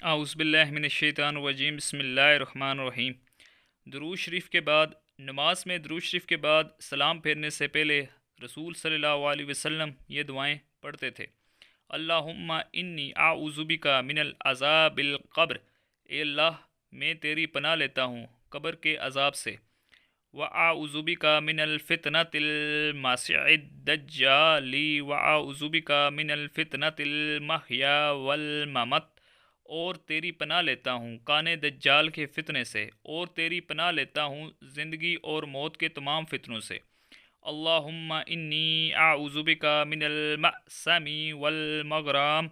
اعوذ باللہ من الشیطان الرجیم بسم اللہ الرحمن الرحیم۔ درود شریف کے بعد نماز میں درود شریف کے بعد سلام پھیرنے سے پہلے رسول صلی اللہ علیہ وسلم یہ دعائیں پڑھتے تھے۔ اللہم انی اعوذ بک من العذاب القبر، اے اللہ میں تیری پناہ لیتا ہوں قبر کے عذاب سے۔ وَأَعُوذُ بِكَ مِنَ الْفِتْنَةِ الْمَسِيحِ الدَّجَّالِ وَأَعُوذُ بِكَ مِنَ الْفِتْنَةِ الْمَحْيَا وَالْمَمَاتِ، اور تیری پناہ لیتا ہوں کانے دجال کے فتنے سے، اور تیری پناہ لیتا ہوں زندگی اور موت کے تمام فتنوں سے۔ اللہم انی اعوذ بک من المأثم والمغرام،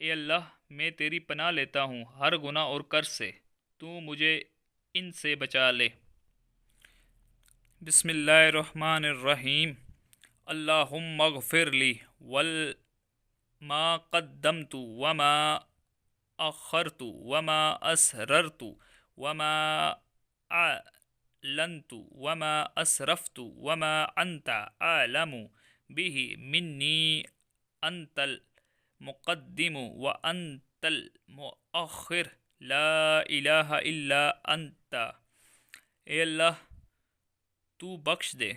اے اللہ میں تیری پناہ لیتا ہوں ہر گناہ اور قرض سے، تو مجھے ان سے بچا لے۔ بسم اللہ الرحمن الرحیم۔ اللہم اغفر لی ما قدمت وما اخرت وما اسررت وما اعلنت وما اسرفت وما انت اعلم به منی، انت المقدم وانت المؤخر لا الہ الا انت۔ اے اللہ تو بخش دے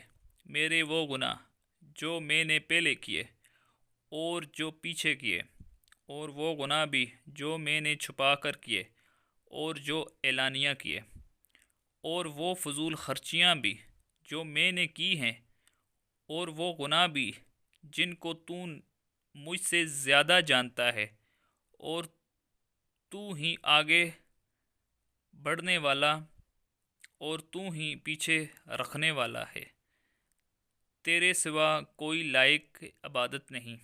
میرے وہ گناہ جو میں نے پہلے کیے اور جو پیچھے کیے، اور وہ گناہ بھی جو میں نے چھپا کر کیے اور جو اعلانیہ کیے، اور وہ فضول خرچیاں بھی جو میں نے کی ہیں، اور وہ گناہ بھی جن کو تو مجھ سے زیادہ جانتا ہے، اور تو ہی آگے بڑھنے والا اور تو ہی پیچھے رکھنے والا ہے، تیرے سوا کوئی لائق عبادت نہیں۔